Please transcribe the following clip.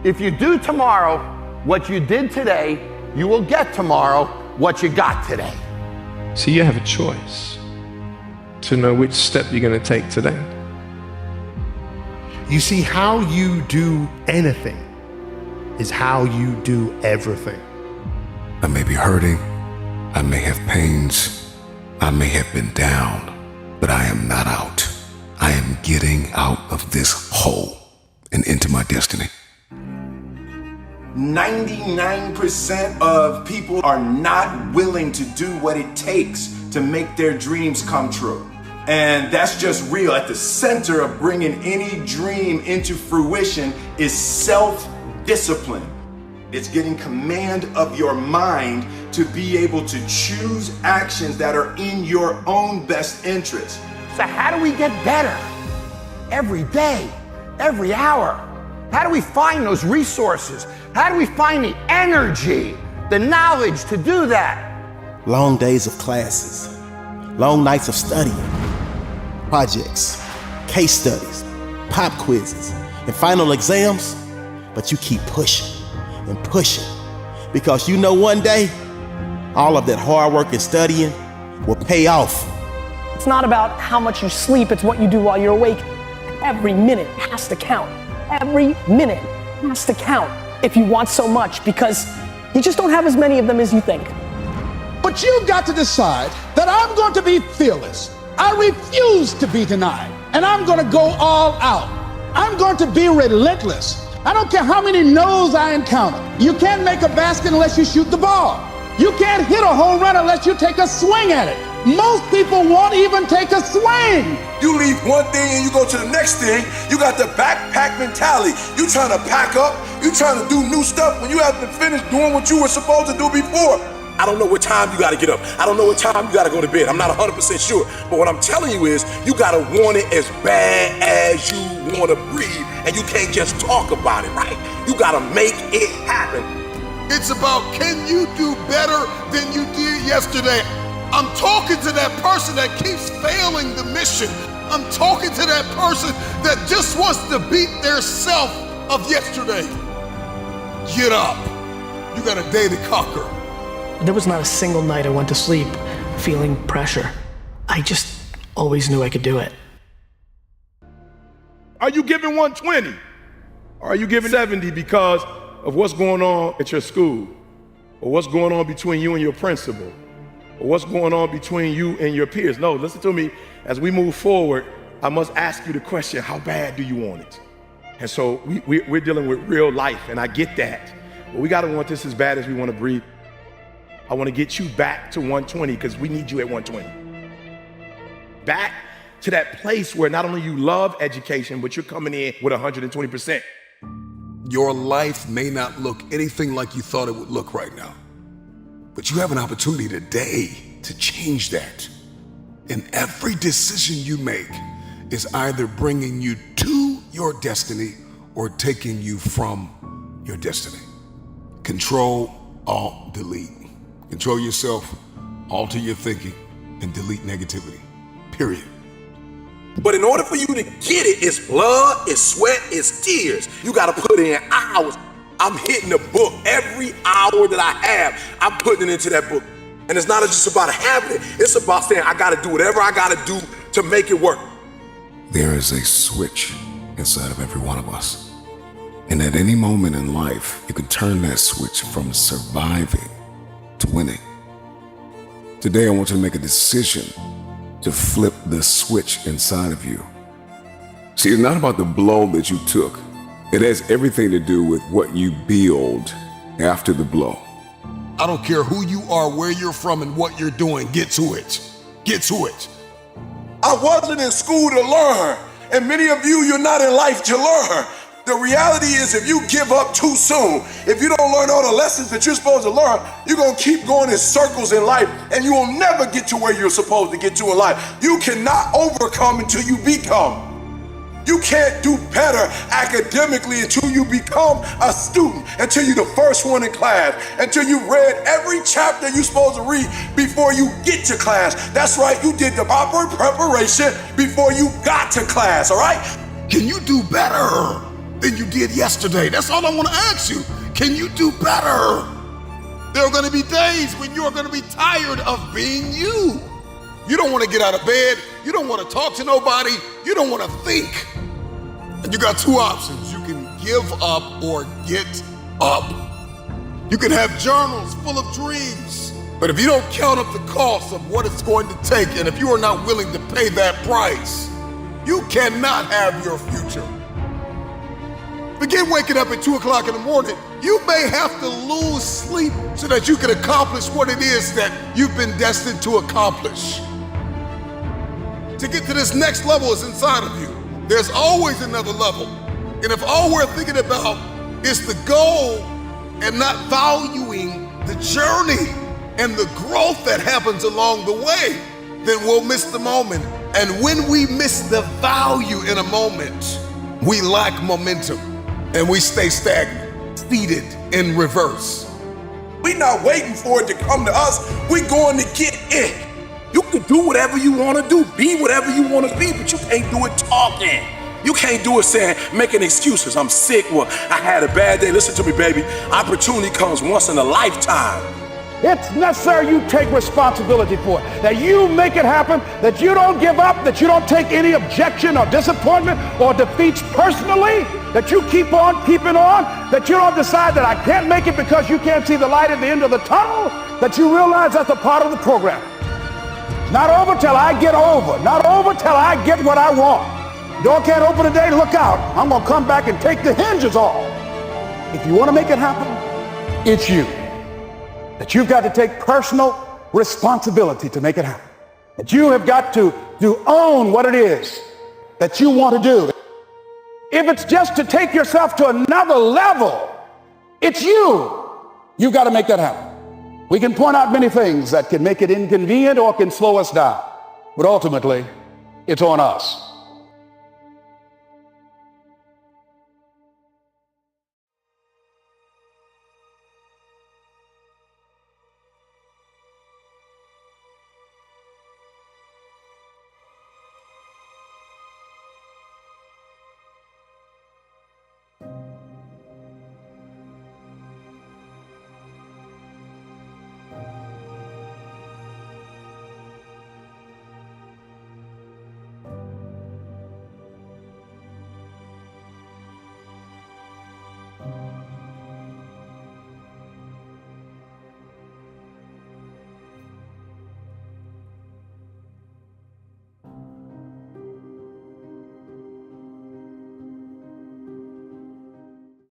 If you do tomorrow what you did today, you will get tomorrow what you got today. So you have a choice to know which step you're going to take today. You see, how you do anything is how you do everything. I may be hurting, I may have pains, I may have been down, but I am not out. I am getting out of this hole and into my destiny. 99% of people are not willing to do what it takes to make their dreams come true. And that's just real. At the center of bringing any dream into fruition is self-discipline. It's getting command of your mind to be able to choose actions that are in your own best interest. So how do we get better? Every day, every hour. How do we find those resources? How do we find the energy, the knowledge to do that? Long days of classes, long nights of studying, projects, case studies, pop quizzes, and final exams, but you keep pushing and pushing because you know one day, all of that hard work and studying will pay off. It's not about how much you sleep, it's what you do while you're awake. Every minute has to count. Every minute has to count if you want so much, because you just don't have as many of them as you think. But you've got to decide that I'm going to be fearless. I refuse to be denied, and I'm going to go all out. I'm going to be relentless. I don't care how many no's I encounter. You can't make a basket unless you shoot the ball. You can't hit a home run unless you take a swing at it. Most people won't even take a swing. You leave one thing and you go to the next thing. You got the backpack mentality. You trying to pack up. You trying to do new stuff when you haven't finished doing what you were supposed to do before. I don't know what time you got to get up. I don't know what time you got to go to bed. I'm not 100% sure. But what I'm telling you is you got to want it as bad as you want to breathe. And you can't just talk about it, right? You got to make it happen. It's about, can you do better than you did yesterday? I'm talking to that person that keeps failing the mission. I'm talking to that person that just wants to beat their self of yesterday. Get up. You got a day to conquer. There was not a single night I went to sleep feeling pressure. I just always knew I could do it. Are you giving 120? Or are you giving 70 because of what's going on at your school? Or what's going on between you and your principal? Or what's going on between you and your peers? No, listen to me. As we move forward, I must ask you the question, how bad do you want it? And so we're dealing with real life, and I get that. But we gotta want this as bad as we wanna breathe. I wanna get you back to 120 because we need you at 120. Back to that place where not only you love education, but you're coming in with 120%. Your life may not look anything like you thought it would look right now. But you have an opportunity today to change that. And every decision you make is either bringing you to your destiny or taking you from your destiny. Control, Alt, delete. Control yourself, alter your thinking, and delete negativity. Period. But in order for you to get it, it's blood, it's sweat, it's tears. You got to put in hours. I'm hitting the book every hour that I have. I'm putting it into that book. And it's not just about having it. It's about saying, I got to do whatever I got to do to make it work. There is a switch inside of every one of us. And at any moment in life, you can turn that switch from surviving to winning. Today, I want you to make a decision to flip the switch inside of you. See, it's not about the blow that you took. It has everything to do with what you build after the blow. I don't care who you are, where you're from, and what you're doing. Get to it. Get to it. I wasn't in school to learn. And many of you, you're not in life to learn. The reality is if you give up too soon, if you don't learn all the lessons that you're supposed to learn, you're going to keep going in circles in life and you will never get to where you're supposed to get to in life. You cannot overcome until you become. You can't do better academically until you become a student, until you're the first one in class, until you've read every chapter you're supposed to read before you get to class. That's right, you did the proper preparation before you got to class, all right? Can you do better? than you did yesterday. That's all I want to ask you. Can you do better? There are going to be days when you're going to be tired of being you. You don't want to get out of bed. You don't want to talk to nobody. You don't want to think. And you got two options. You can give up or get up. You can have journals full of dreams, but if you don't count up the cost of what it's going to take, and if you are not willing to pay that price, you cannot have your future. Begin waking up at 2 o'clock in the morning. You may have to lose sleep so that you can accomplish what it is that you've been destined to accomplish. To get to this next level is inside of you. There's always another level. And if all we're thinking about is the goal and not valuing the journey and the growth that happens along the way, then we'll miss the moment. And when we miss the value in a moment, we lack momentum and we stay stagnant, seated in reverse. We not waiting for it to come to us. We going to get it. You can do whatever you want to do, be whatever you want to be, but you can't do it talking. You can't do it saying, making excuses. I'm sick. Well, I had a bad day. Listen to me, baby. Opportunity comes once in a lifetime. It's necessary you take responsibility for it, that you make it happen, that you don't give up, that you don't take any objection or disappointment or defeats personally, that you keep on keeping on, that you don't decide that I can't make it because you can't see the light at the end of the tunnel, that you realize that's a part of the program. Not over till I get over, not over till I get what I want. Door can't open today, look out. I'm gonna come back and take the hinges off. If you wanna make it happen, it's you. That you've got to take personal responsibility to make it happen. That you have got to own what it is that you want to do. If it's just to take yourself to another level, it's you. You've got to make that happen. We can point out many things that can make it inconvenient or can slow us down, but ultimately, it's on us.